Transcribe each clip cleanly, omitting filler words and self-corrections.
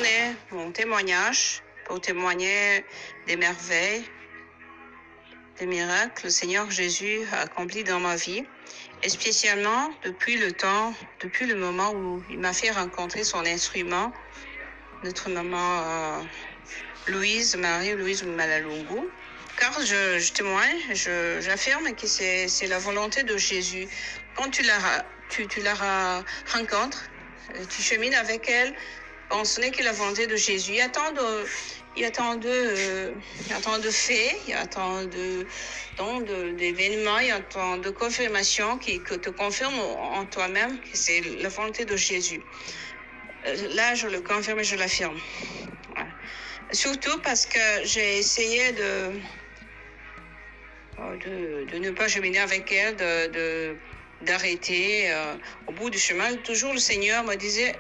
parler mon témoignage pour témoigner des merveilles, des miracles que le Seigneur Jésus a accomplis dans ma vie, et spécialement depuis le moment où il m'a fait rencontrer son instrument, notre maman Marie-Louise Malalungu. Car je témoigne, j'affirme que c'est la volonté de Jésus. Quand tu la rencontres, tu chemines avec elle, bon, ce n'est que la volonté de Jésus. Il y a tant de faits, il y a tant d'événements, il y a tant de confirmations qui te confirment en toi-même que c'est la volonté de Jésus. Là, je le confirme et je l'affirme. Voilà. Surtout parce que j'ai essayé de ne pas cheminer avec elle, d'arrêter au bout du chemin. Toujours le Seigneur me disait,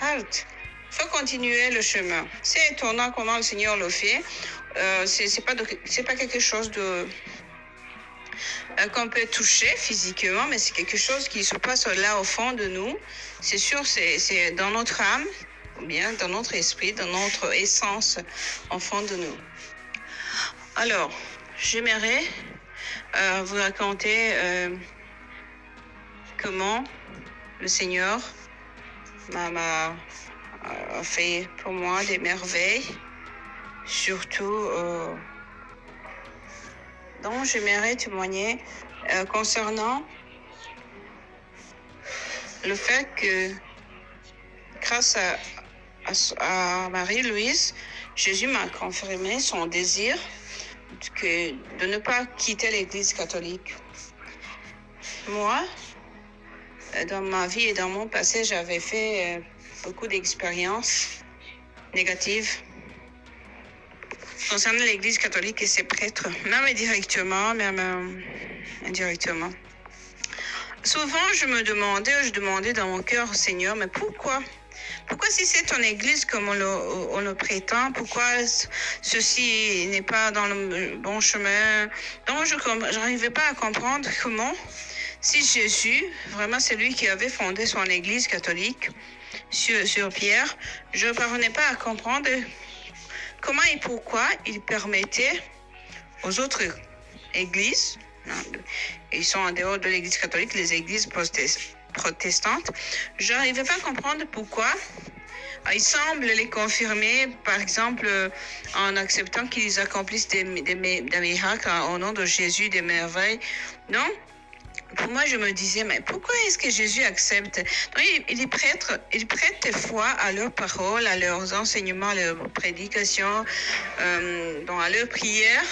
halte, faut continuer le chemin. C'est étonnant comment le Seigneur le fait. C'est pas quelque chose qu'on peut toucher physiquement, mais c'est quelque chose qui se passe là au fond de nous. C'est sûr, c'est dans notre âme, ou bien dans notre esprit, dans notre essence au fond de nous. Alors, j'aimerais vous raconter comment le Seigneur m'a fait pour moi des merveilles, surtout dont j'aimerais témoigner concernant le fait que grâce à Marie-Louise, Jésus m'a confirmé son désir de ne pas quitter l'Église catholique. Moi, dans ma vie et dans mon passé, j'avais fait beaucoup d'expériences négatives concernant l'Église catholique et ses prêtres, même directement, même indirectement. Souvent, je demandais dans mon cœur au Seigneur, mais pourquoi si c'est ton Église comme on le prétend, pourquoi ceci n'est pas dans le bon chemin? Donc, je n'arrivais pas à comprendre comment, si Jésus, vraiment c'est lui qui avait fondé son Église catholique sur Pierre, je ne parvenais pas à comprendre comment et pourquoi il permettait aux autres églises, ils sont en dehors de l'Église catholique, les églises protestantes, je n'arrivais pas à comprendre pourquoi il semble les confirmer, par exemple, en acceptant qu'ils accomplissent des miracles au nom de Jésus, des merveilles. Donc, pour moi, je me disais, mais pourquoi est-ce que Jésus accepte? Donc, il prête foi à leurs paroles, à leurs enseignements, à leurs prédications, à leurs prières.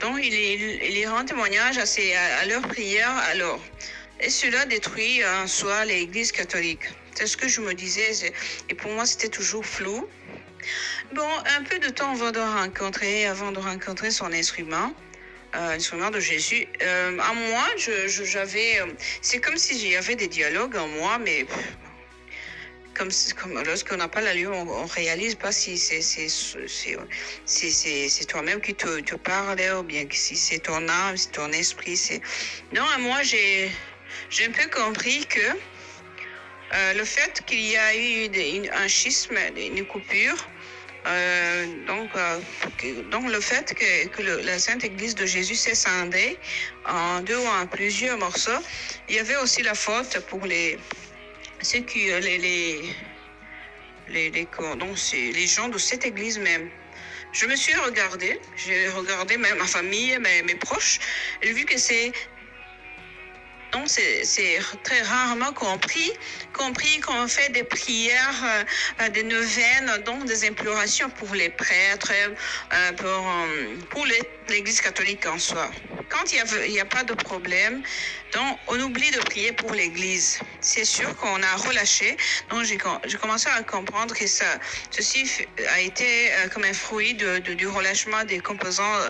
Donc, il rend témoignage à leurs prières. Alors, et cela détruit en soi l'Église catholique. C'est ce que je me disais. Et pour moi, c'était toujours flou. Bon, un peu de temps avant de rencontrer son instrument, l'instrument de Jésus, en moi, j'avais... c'est comme si y avait des dialogues en moi, mais... Comme lorsqu'on n'a pas la lumière, on réalise pas si c'est toi-même qui te parle, ou bien si c'est ton âme, si ton esprit. Non, moi, j'ai un peu compris que le fait qu'il y a eu un schisme, une coupure, donc le fait que la Sainte Église de Jésus s'est scindée en deux ou en plusieurs morceaux, il y avait aussi la faute pour ceux qui les gens de cette église même. Je me suis j'ai regardé même ma famille, mes proches, j'ai vu que c'est très rarement compris qu'on fait des prières, des neuvaines, donc des implorations pour les prêtres, pour l'Église catholique en soi. Quand il y a pas de problème, donc on oublie de prier pour l'Église. C'est sûr qu'on a relâché. Donc j'ai commencé à comprendre que ceci a été comme un fruit du relâchement des composants,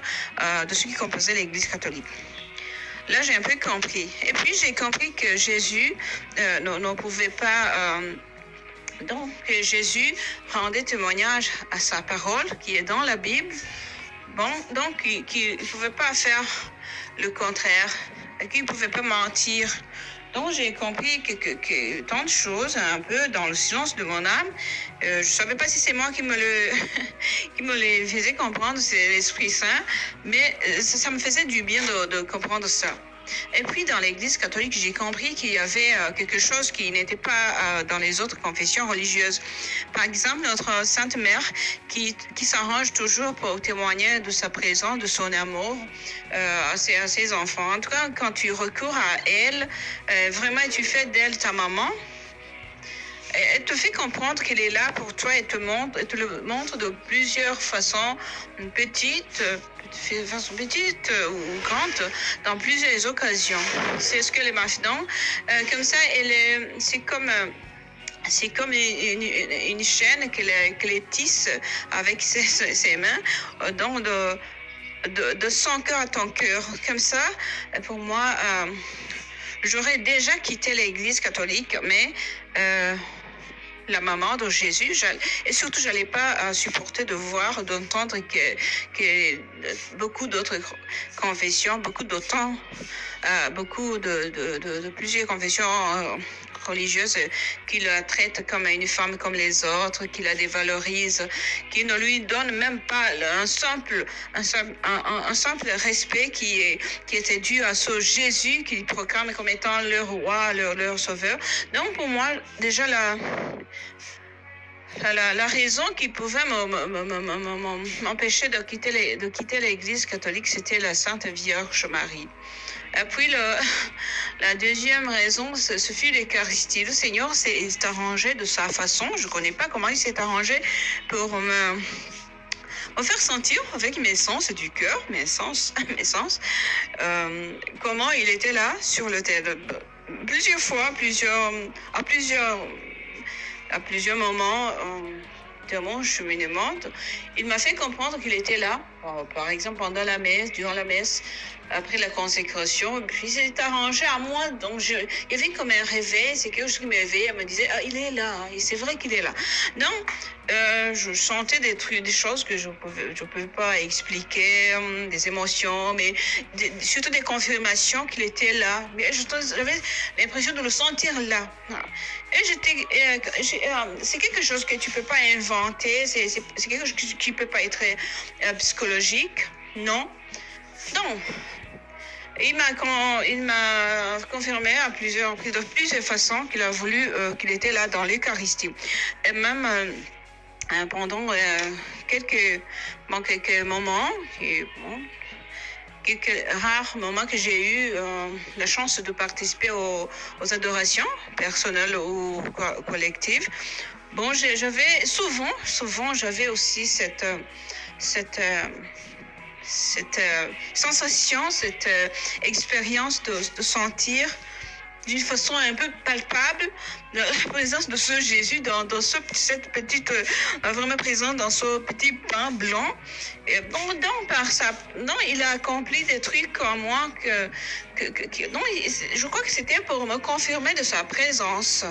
de ceux qui composaient l'Église catholique. Là, j'ai un peu compris. Et puis, j'ai compris que Jésus ne pouvait pas... donc, que Jésus rendait témoignage à sa parole, qui est dans la Bible. Bon, donc, qu'il ne pouvait pas faire le contraire, qu'il ne pouvait pas mentir Donc, j'ai compris que tant de choses, un peu dans le silence de mon âme. Je ne savais pas si c'est moi qui me qui me les faisait comprendre, c'est l'Esprit Saint, mais ça me faisait du bien de comprendre ça. Et puis, dans l'Église catholique, j'ai compris qu'il y avait quelque chose qui n'était pas dans les autres confessions religieuses. Par exemple, notre Sainte Mère qui s'arrange toujours pour témoigner de sa présence, de son amour à ses enfants. En tout cas, quand tu recours à elle, vraiment, tu fais d'elle ta maman. Elle te fait comprendre qu'elle est là pour toi et te le montre de plusieurs façons, petite ou grande, dans plusieurs occasions. C'est ce qu'elle marche. Donc, comme ça, c'est comme une chaîne qu'elle tisse avec ses mains, donc de son cœur à ton cœur. Comme ça, pour moi, j'aurais déjà quitté l'Église catholique, mais la maman de Jésus, et surtout, je n'allais pas supporter de voir, d'entendre que beaucoup d'autres confessions, beaucoup de plusieurs confessions religieuses qui la traitent comme une femme comme les autres, qui la dévalorisent, qui ne lui donnent même pas un simple respect qui était dû à ce Jésus qu'ils proclament comme étant leur roi, leur sauveur. Donc pour moi, déjà la raison qui pouvait m'empêcher de quitter l'Église catholique, c'était la Sainte Vierge Marie. Et puis la deuxième raison, ce fut l'Eucharistie. Le Seigneur s'est arrangé de sa façon. Je ne connais pas comment il s'est arrangé pour me faire sentir avec mes sens du cœur, mes sens, comment il était là sur le terre. Plusieurs fois, à plusieurs moments de mon cheminement, il m'a fait comprendre qu'il était là, par exemple pendant la messe, durant la messe, après la consécration, puis il s'est arrangé à moi, donc il y avait comme un réveil, c'est quelque chose qui m'éveillait, elle me disait, ah, il est là, et c'est vrai qu'il est là. Donc, je sentais des choses que je pouvais pas expliquer, des émotions, mais surtout des confirmations qu'il était là. Mais j'avais l'impression de le sentir là. Et c'est quelque chose que tu peux pas inventer, c'est quelque chose qui peut pas être psychologique, non. Donc, il m'a confirmé de plusieurs façons qu'il a voulu qu'il était là dans l'Eucharistie. Et même pendant quelques moments, quelques rares moments que j'ai eu la chance de participer aux adorations personnelles ou collectives. Bon, j'avais souvent j'avais aussi cette sensation, cette expérience de sentir d'une façon un peu palpable la présence de ce Jésus dans cette petite, vraiment présent dans ce petit pain blanc. Et bon, donc, il a accompli des trucs en moi je crois que c'était pour me confirmer de sa présence.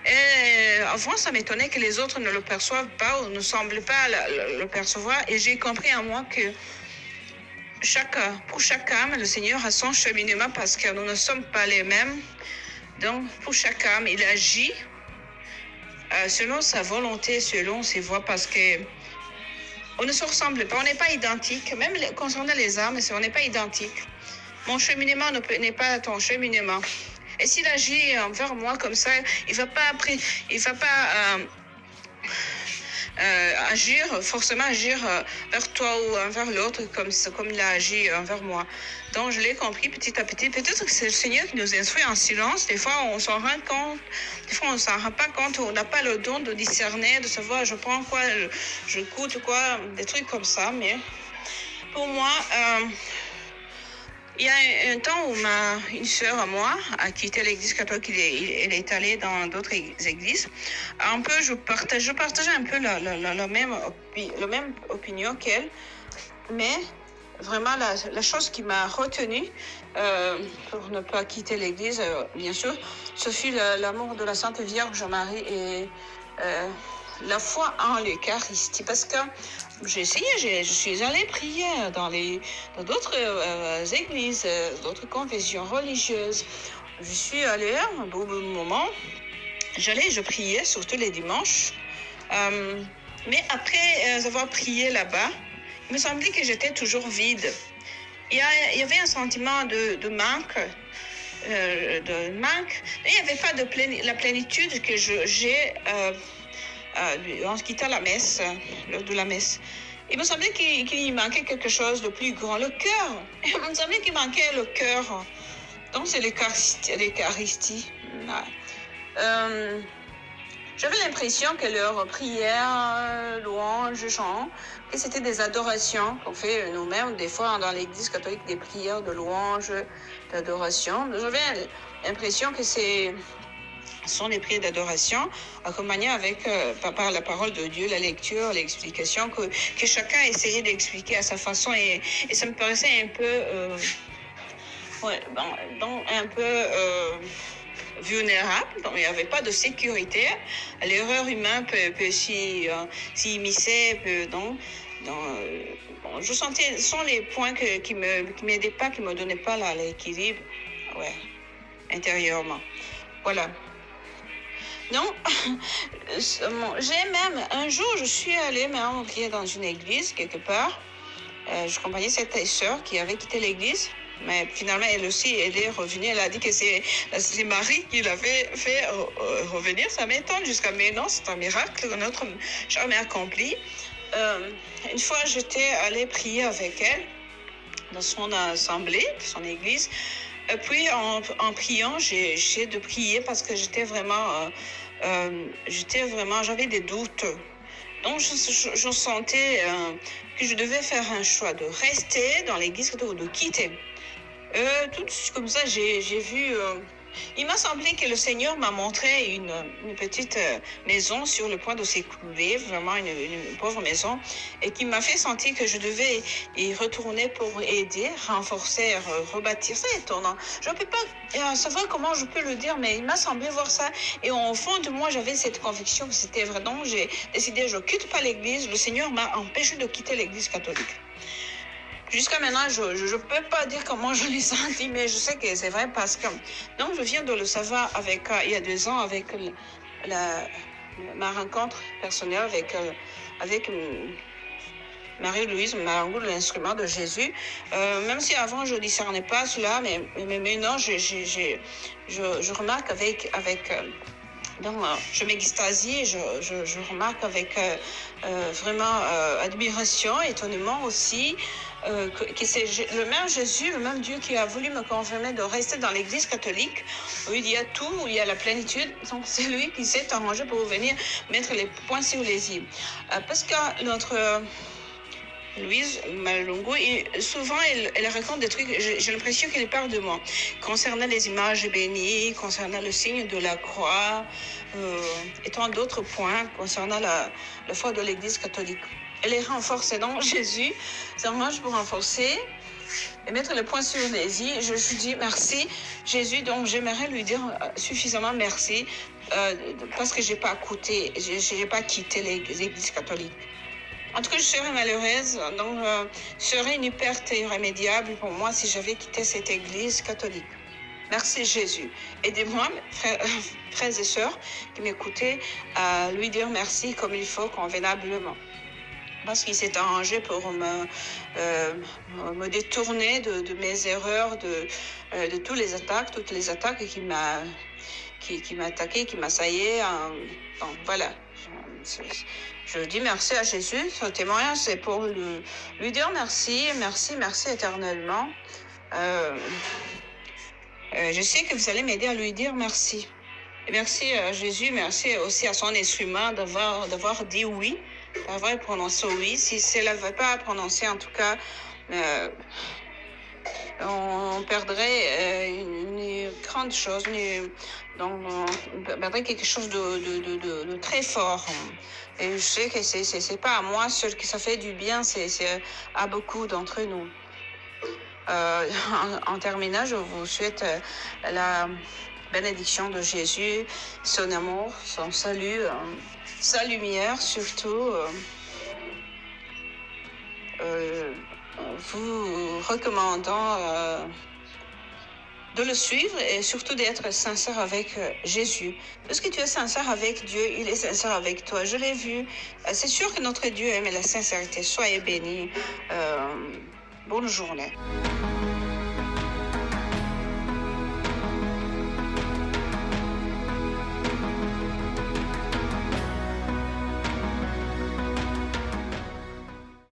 Et avant, ça m'étonnait que les autres ne le perçoivent pas ou ne semblent pas le percevoir. Et j'ai compris en moi que pour chaque âme, le Seigneur a son cheminement parce que nous ne sommes pas les mêmes. Donc, pour chaque âme, il agit selon sa volonté, selon ses voies, parce que on ne se ressemble pas, on n'est pas identique. Même concernant les âmes, on n'est pas identique. Mon cheminement n'est pas ton cheminement. Et s'il agit envers moi comme ça, il va pas forcément agir vers toi ou envers l'autre comme il a agi envers moi. Donc, je l'ai compris petit à petit. Peut-être que c'est le Seigneur qui nous instruit en silence. Des fois, on s'en rend compte. Des fois, on s'en rend pas compte. On n'a pas le don de discerner, de savoir je prends quoi, je goûte quoi, des trucs comme ça. Mais pour moi, il y a un temps où une sœur à moi a quitté l'église catholique, elle est allée dans d'autres églises. Un peu, je partageais un peu la même opinion qu'elle, mais vraiment la chose qui m'a retenue pour ne pas quitter l'église, bien sûr, ce fut l'amour de la Sainte Vierge Marie et la foi en l'Eucharistie, parce que j'ai essayé, je suis allée prier dans d'autres églises, d'autres confessions religieuses. je suis allée un beau moment. Je priais, surtout les dimanches. Mais après avoir prié là-bas, il me semblait que j'étais toujours vide. Il y avait un sentiment de manque. Mais il n'y avait pas la plénitude que j'ai en quittant la messe, lors de la messe. Il me semblait qu'il manquait quelque chose de plus grand, le cœur. Il me semblait qu'il manquait le cœur. Donc c'est l'Eucharistie. Ouais. J'avais l'impression que leurs prières, louanges, chants, que c'était des adorations qu'on fait nous-mêmes, des fois dans l'Église catholique, des prières de louanges, d'adoration. J'avais l'impression que ce sont des prières d'adoration accompagnées avec, par la parole de Dieu, la lecture, l'explication, que chacun essayait d'expliquer à sa façon. Et ça me paraissait un peu... un peu... vulnérable, donc il n'y avait pas de sécurité. L'erreur humaine peut s'y immiscer, je sentais, ce sont les points qui m'aidaient pas, qui me donnaient pas l'équilibre, intérieurement. Voilà. Donc, un jour, je suis allée prier dans une église, quelque part. Je accompagnais cette sœur qui avait quitté l'église. Mais finalement, elle aussi, elle est revenue. Elle a dit que c'est Marie qui l'avait fait revenir. Ça m'étonne jusqu'à maintenant. C'est un miracle que notre chère mère accomplit. Une fois, j'étais allée prier avec elle dans son assemblée, son église. Et puis, en priant, j'ai essayé de prier parce que j'avais des doutes. Donc, je sentais que je devais faire un choix de rester dans l'église ou de quitter. Tout comme ça, j'ai vu... il m'a semblé que le Seigneur m'a montré une petite maison sur le point de s'écrouler, vraiment une pauvre maison, et qui m'a fait sentir que je devais y retourner pour aider, renforcer, rebâtir. C'est étonnant. Je ne peux pas savoir comment je peux le dire, mais il m'a semblé voir ça. Et au fond de moi, j'avais cette conviction que c'était vrai. Donc, j'ai décidé, je ne quitte pas l'église. Le Seigneur m'a empêché de quitter l'église catholique. Jusqu'à maintenant, je ne peux pas dire comment je l'ai senti, mais je sais que c'est vrai parce que... Donc, je viens de le savoir il y a 2 ans avec ma rencontre personnelle avec Marie-Louise Marango, l'instrument de Jésus. Même si avant, je ne discernais pas cela, mais maintenant, je remarque donc, je m'extasie, je remarque avec vraiment admiration, étonnement aussi, que c'est le même Jésus, le même Dieu qui a voulu me confirmer de rester dans l'Église catholique, où il y a tout, où il y a la plénitude. Donc, c'est lui qui s'est arrangé pour venir mettre les points sur les i. Parce que notre... Louise Malongo, souvent elle raconte des trucs, j'ai l'impression qu'elle parle de moi, concernant les images bénies, concernant le signe de la croix, et tant d'autres points concernant la foi de l'Église catholique. Elle est renforcée, donc Jésus s'arrange pour renforcer et mettre le point sur les i. Je lui dis merci Jésus, donc j'aimerais lui dire suffisamment merci parce que j'ai pas quitté l'Église catholique. En tout cas, je serais malheureuse, donc ce serait une perte irrémédiable pour moi si j'avais quitté cette église catholique. Merci Jésus. Aidez-moi, frères et sœurs qui m'écoutaient, à lui dire merci comme il faut, convenablement. Parce qu'il s'est arrangé pour me détourner de mes erreurs, de toutes les attaques qui m'a attaqué, qui m'assaillaient. Donc voilà. Je dis merci à Jésus. Ce témoignage, c'est pour lui dire merci éternellement. Je sais que vous allez m'aider à lui dire merci. Et merci à Jésus, merci aussi à son instrument d'avoir dit oui, d'avoir prononcé oui. Si cela ne va pas prononcer, en tout cas, on perdrait une grande chose, donc on perdrait quelque chose de très fort. Et je sais que c'est pas à moi seul que ça fait du bien, c'est à beaucoup d'entre nous. En terminant, je vous souhaite la bénédiction de Jésus, son amour, son salut, sa lumière surtout. Vous recommandant de le suivre et surtout d'être sincère avec Jésus. Puisque tu es sincère avec Dieu, il est sincère avec toi. Je l'ai vu. C'est sûr que notre Dieu aime la sincérité. Soyez bénis. Bonne journée.